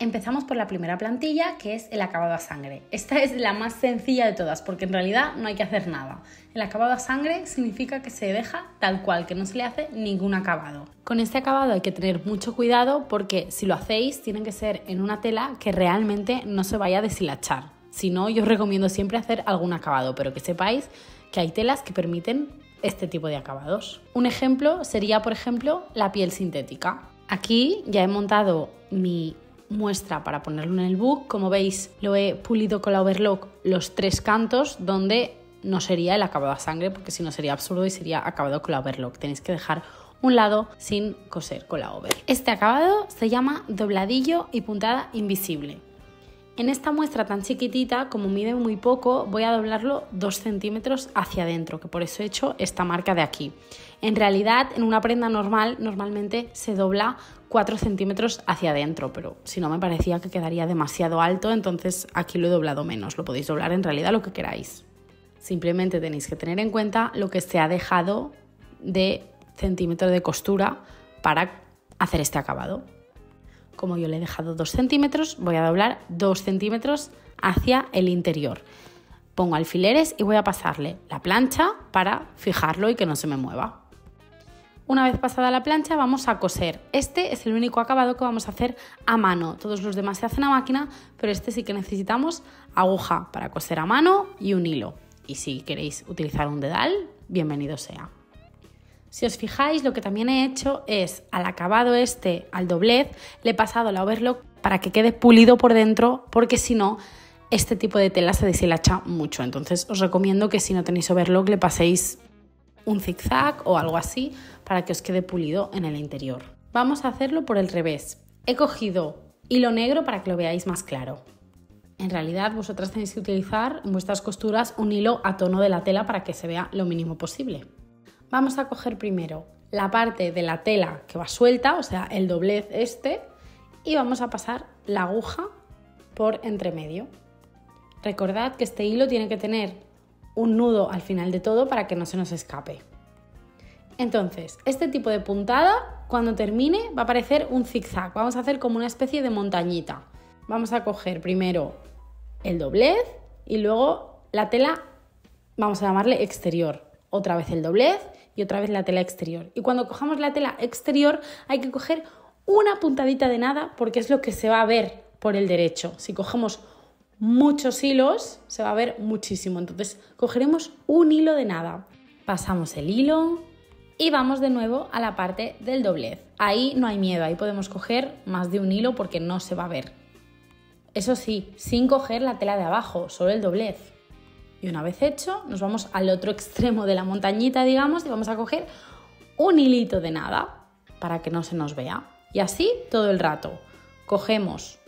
Empezamos por la primera plantilla, que es el acabado a sangre. Esta es la más sencilla de todas, porque en realidad no hay que hacer nada. El acabado a sangre significa que se deja tal cual, que no se le hace ningún acabado. Con este acabado hay que tener mucho cuidado porque si lo hacéis, tiene que ser en una tela que realmente no se vaya a deshilachar. Si no, yo os recomiendo siempre hacer algún acabado, pero que sepáis que hay telas que permiten este tipo de acabados. Un ejemplo sería, por ejemplo, la piel sintética. Aquí ya he montado mi muestra para ponerlo en el book. Como veis, lo he pulido con la overlock los 3 cantos donde no sería el acabado a sangre, porque si no sería absurdo y sería acabado con la overlock. Tenéis que dejar un lado sin coser con la over. Este acabado se llama dobladillo y puntada invisible. En esta muestra tan chiquitita, como mide muy poco, voy a doblarlo 2 centímetros hacia adentro, que por eso he hecho esta marca de aquí. En realidad, en una prenda normal, normalmente se dobla 4 centímetros hacia adentro, pero si no me parecía que quedaría demasiado alto, entonces aquí lo he doblado menos. Lo podéis doblar en realidad lo que queráis. Simplemente tenéis que tener en cuenta lo que se ha dejado de centímetro de costura para hacer este acabado. Como yo le he dejado 2 centímetros, voy a doblar 2 centímetros hacia el interior. Pongo alfileres y voy a pasarle la plancha para fijarlo y que no se me mueva. Una vez pasada la plancha vamos a coser. Este es el único acabado que vamos a hacer a mano. Todos los demás se hacen a máquina, pero este sí que necesitamos aguja para coser a mano y un hilo. Y si queréis utilizar un dedal, bienvenido sea. Si os fijáis, lo que también he hecho es al acabado este, al doblez, le he pasado la overlock para que quede pulido por dentro, porque si no, este tipo de tela se deshilacha mucho. Entonces os recomiendo que si no tenéis overlock le paséis un zigzag o algo así para que os quede pulido en el interior. Vamos a hacerlo por el revés. He cogido hilo negro para que lo veáis más claro. En realidad vosotras tenéis que utilizar en vuestras costuras un hilo a tono de la tela para que se vea lo mínimo posible. Vamos a coger primero la parte de la tela que va suelta, o sea, el doblez este, y vamos a pasar la aguja por entre medio. Recordad que este hilo tiene que tener un nudo al final de todo para que no se nos escape. Entonces, este tipo de puntada, cuando termine, va a parecer un zigzag. Vamos a hacer como una especie de montañita. Vamos a coger primero el doblez y luego la tela, vamos a llamarle exterior. Otra vez el doblez y otra vez la tela exterior. Y cuando cojamos la tela exterior hay que coger una puntadita de nada porque es lo que se va a ver por el derecho. Si cogemos muchos hilos se va a ver muchísimo. Entonces cogeremos un hilo de nada. Pasamos el hilo y vamos de nuevo a la parte del doblez. Ahí no hay miedo, ahí podemos coger más de un hilo porque no se va a ver. Eso sí, sin coger la tela de abajo, solo el doblez. Y una vez hecho, nos vamos al otro extremo de la montañita, digamos, y vamos a coger un hilito de nada para que no se nos vea. Y así todo el rato. Cogemos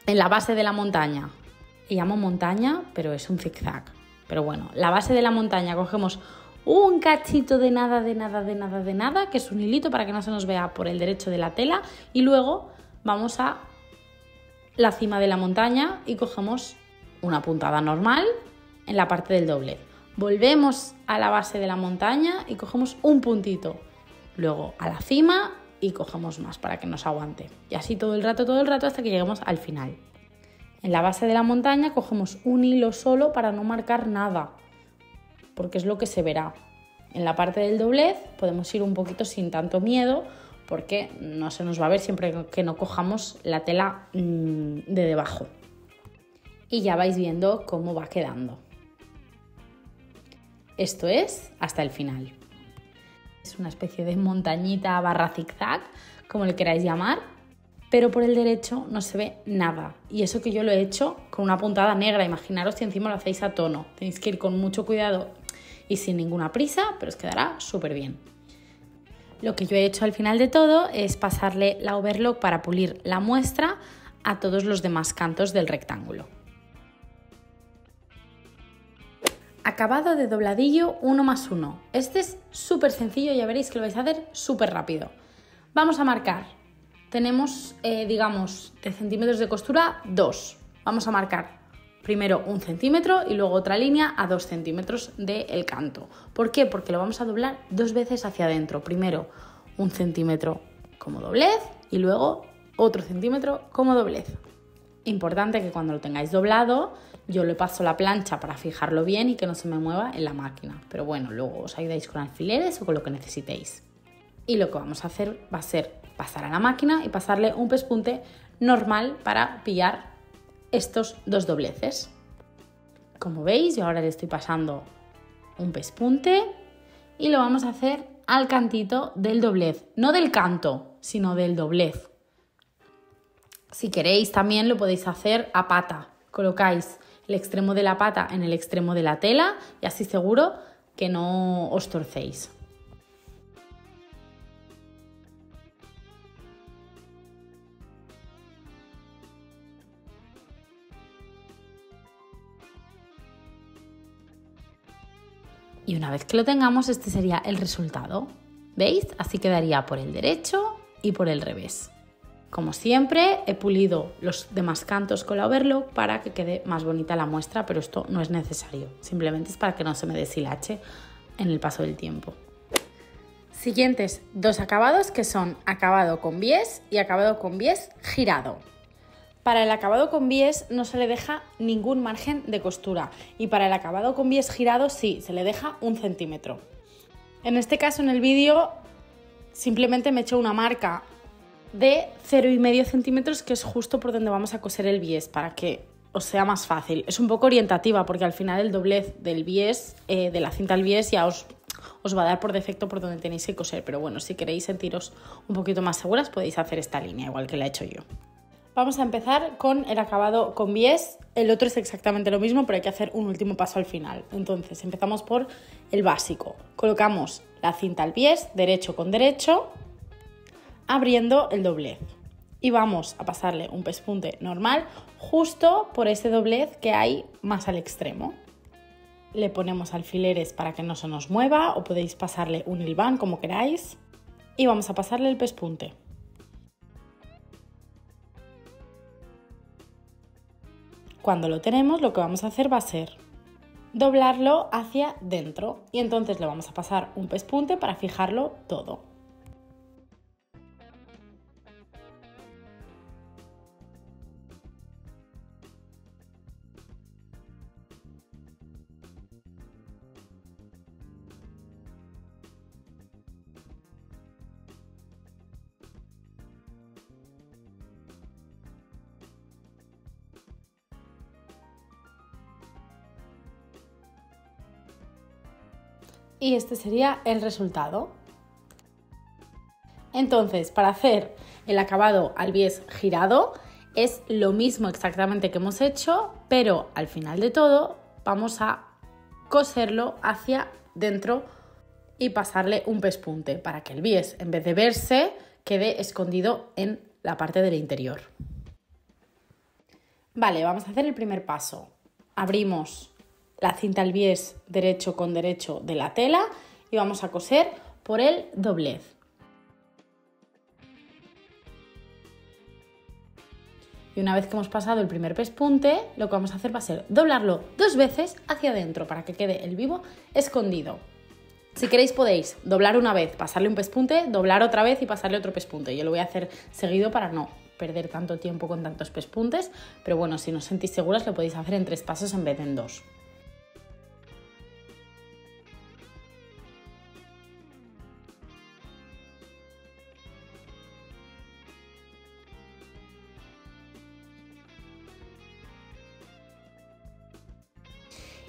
en la base de la montaña, le llamo montaña, pero es un zigzag. Pero bueno, la base de la montaña cogemos un cachito de nada, de nada, de nada, de nada, que es un hilito para que no se nos vea por el derecho de la tela. Y luego vamos a la cima de la montaña y cogemos una puntada normal en la parte del doblez. Volvemos a la base de la montaña y cogemos un puntito. Luego a la cima y cogemos más para que nos aguante. Y así todo el rato hasta que lleguemos al final. En la base de la montaña cogemos un hilo solo para no marcar nada, porque es lo que se verá. En la parte del doblez podemos ir un poquito sin tanto miedo, porque no se nos va a ver siempre que no cojamos la tela de debajo. Y ya vais viendo cómo va quedando. Esto es hasta el final. Es una especie de montañita barra zigzag, como le queráis llamar, pero por el derecho no se ve nada. Y eso que yo lo he hecho con una puntada negra. Imaginaros si encima lo hacéis a tono. Tenéis que ir con mucho cuidado y sin ninguna prisa, pero os quedará súper bien. Lo que yo he hecho al final de todo es pasarle la overlock para pulir la muestra a todos los demás cantos del rectángulo. Acabado de dobladillo 1+1. Este es súper sencillo, ya veréis que lo vais a hacer súper rápido. Vamos a marcar. Tenemos, digamos, de centímetros de costura 2. Vamos a marcar primero 1 centímetro y luego otra línea a 2 centímetros del canto. ¿Por qué? Porque lo vamos a doblar 2 veces hacia adentro. Primero 1 centímetro como doblez y luego otro centímetro como doblez. Importante que cuando lo tengáis doblado, yo le paso la plancha para fijarlo bien y que no se me mueva en la máquina. Pero bueno, luego os ayudáis con alfileres o con lo que necesitéis. Y lo que vamos a hacer va a ser pasar a la máquina y pasarle un pespunte normal para pillar estos dos dobleces. Como veis, yo ahora le estoy pasando un pespunte y lo vamos a hacer al cantito del doblez. No del canto, sino del doblez. Si queréis también lo podéis hacer a pata. Colocáis el extremo de la pata en el extremo de la tela y así seguro que no os torcéis. Y una vez que lo tengamos, este sería el resultado. ¿Veis? Así quedaría por el derecho y por el revés. Como siempre, he pulido los demás cantos con la overlock para que quede más bonita la muestra, pero esto no es necesario. Simplemente es para que no se me deshilache en el paso del tiempo. Siguientes dos acabados, que son acabado con bies y acabado con bies girado. Para el acabado con bies no se le deja ningún margen de costura y para el acabado con bies girado sí, se le deja 1 centímetro. En este caso en el vídeo simplemente me he hecho una marca de 0,5 centímetros, que es justo por donde vamos a coser el bies para que os sea más fácil. Es un poco orientativa porque al final el doblez del bies, de la cinta al bies, ya os va a dar por defecto por donde tenéis que coser, pero bueno, si queréis sentiros un poquito más seguras podéis hacer esta línea igual que la he hecho yo. Vamos a empezar con el acabado con bies. El otro es exactamente lo mismo, pero hay que hacer un último paso al final. Entonces empezamos por el básico. Colocamos la cinta al bies, derecho con derecho, abriendo el doblez. Y vamos a pasarle un pespunte normal justo por ese doblez que hay más al extremo. Le ponemos alfileres para que no se nos mueva o podéis pasarle un hilván como queráis. Y vamos a pasarle el pespunte. Cuando lo tenemos, lo que vamos a hacer va a ser doblarlo hacia dentro y entonces le vamos a pasar un pespunte para fijarlo todo. Y este sería el resultado. Entonces, para hacer el acabado al bies girado es lo mismo exactamente que hemos hecho, pero al final de todo vamos a coserlo hacia dentro y pasarle un pespunte para que el bies, en vez de verse, quede escondido en la parte del interior. Vale, vamos a hacer el primer paso. Abrimos la cinta al bies derecho con derecho de la tela y vamos a coser por el doblez. Y una vez que hemos pasado el primer pespunte, lo que vamos a hacer va a ser doblarlo 2 veces hacia adentro para que quede el vivo escondido. Si queréis podéis doblar una vez, pasarle un pespunte, doblar otra vez y pasarle otro pespunte. Yo lo voy a hacer seguido para no perder tanto tiempo con tantos pespuntes, pero bueno, si no os sentís seguras lo podéis hacer en 3 pasos en vez de en 2.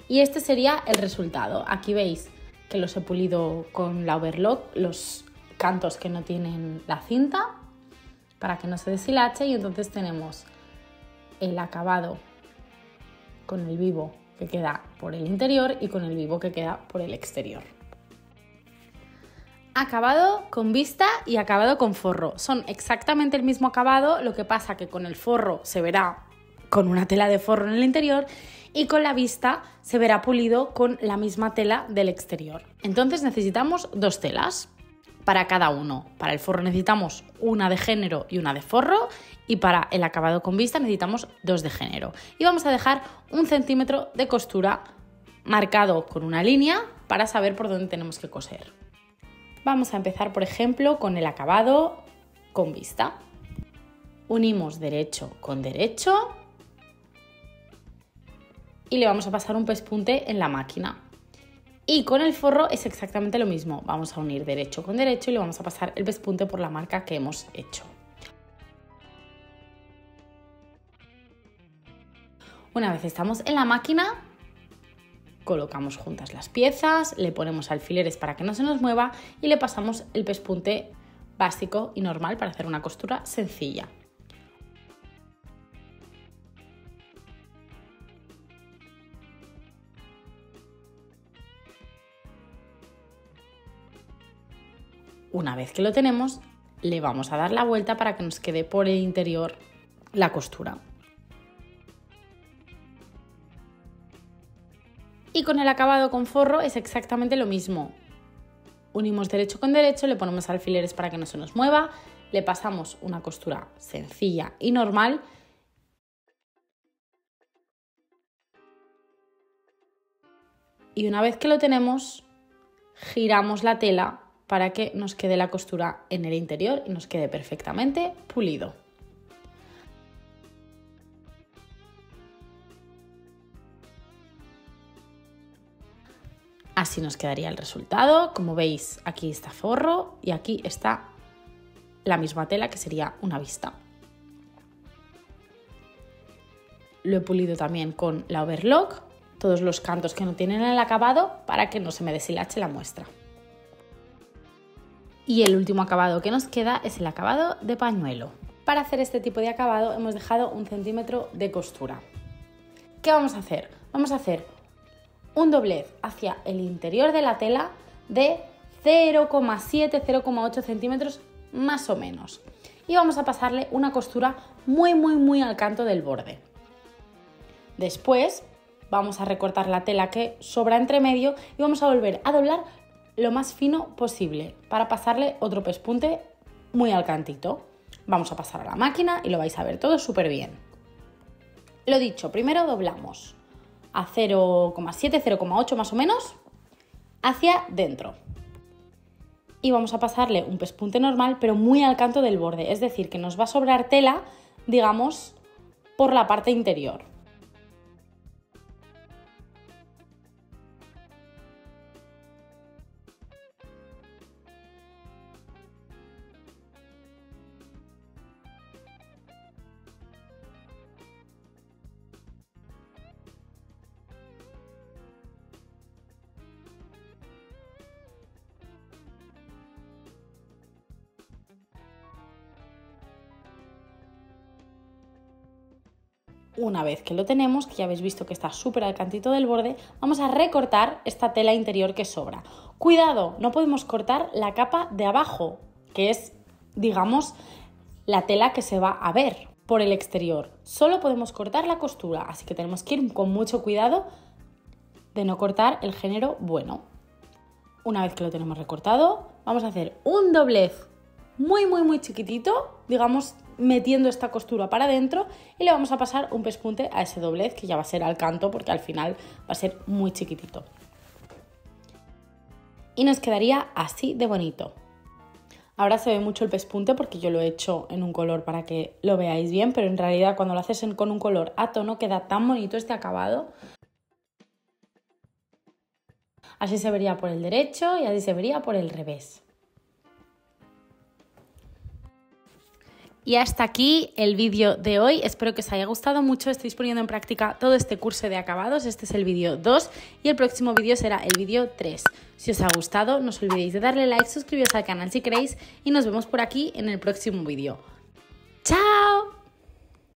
Y este sería el resultado. Aquí veis que los he pulido con la overlock, los cantos que no tienen la cinta, para que no se deshilache, y entonces tenemos el acabado con el vivo que queda por el interior y con el vivo que queda por el exterior. Acabado con vista y acabado con forro. Son exactamente el mismo acabado, lo que pasa que con el forro se verá con una tela de forro en el interior y con la vista se verá pulido con la misma tela del exterior. Entonces necesitamos 2 telas para cada uno. Para el forro necesitamos una de género y una de forro, y para el acabado con vista necesitamos 2 de género. Y vamos a dejar 1 centímetro de costura marcado con una línea para saber por dónde tenemos que coser. Vamos a empezar, por ejemplo, con el acabado con vista. Unimos derecho con derecho y le vamos a pasar un pespunte en la máquina. Y con el forro es exactamente lo mismo. Vamos a unir derecho con derecho y le vamos a pasar el pespunte por la marca que hemos hecho. Una vez estamos en la máquina, colocamos juntas las piezas, le ponemos alfileres para que no se nos mueva y le pasamos el pespunte básico y normal para hacer una costura sencilla. Una vez que lo tenemos, le vamos a dar la vuelta para que nos quede por el interior la costura. Y con el acabado con forro es exactamente lo mismo. Unimos derecho con derecho, le ponemos alfileres para que no se nos mueva, le pasamos una costura sencilla y normal. Y una vez que lo tenemos, giramos la tela para que nos quede la costura en el interior y nos quede perfectamente pulido. Así nos quedaría el resultado. Como veis, aquí está forro y aquí está la misma tela que sería una vista. Lo he pulido también con la overlock, todos los cantos que no tienen el acabado para que no se me deshilache la muestra. Y el último acabado que nos queda es el acabado de pañuelo. Para hacer este tipo de acabado hemos dejado 1 centímetro de costura. ¿Qué vamos a hacer? Vamos a hacer un doblez hacia el interior de la tela de 0,7-0,8 centímetros más o menos. Y vamos a pasarle una costura muy al canto del borde. Después vamos a recortar la tela que sobra entre medio y vamos a volver a doblar lo más fino posible para pasarle otro pespunte muy al cantito. Vamos a pasar a la máquina y lo vais a ver todo súper bien. Lo dicho, primero doblamos a 0,7-0,8 más o menos hacia dentro. Y vamos a pasarle un pespunte normal pero muy al canto del borde, es decir, que nos va a sobrar tela, digamos, por la parte interior. Una vez que lo tenemos, que ya habéis visto que está súper al cantito del borde, vamos a recortar esta tela interior que sobra. Cuidado, no podemos cortar la capa de abajo, que es, digamos, la tela que se va a ver por el exterior. Solo podemos cortar la costura, así que tenemos que ir con mucho cuidado de no cortar el género bueno. Una vez que lo tenemos recortado, vamos a hacer un doblez muy chiquitito, digamos, metiendo esta costura para adentro y le vamos a pasar un pespunte a ese doblez que ya va a ser al canto porque al final va a ser muy chiquitito. Y nos quedaría así de bonito. Ahora se ve mucho el pespunte porque yo lo he hecho en un color para que lo veáis bien, pero en realidad cuando lo haces con un color a tono queda tan bonito este acabado. Así se vería por el derecho y así se vería por el revés. Y hasta aquí el vídeo de hoy. Espero que os haya gustado mucho. Estáis poniendo en práctica todo este curso de acabados. Este es el vídeo 2 y el próximo vídeo será el vídeo 3. Si os ha gustado, no os olvidéis de darle like, suscribiros al canal si queréis y nos vemos por aquí en el próximo vídeo. ¡Chao!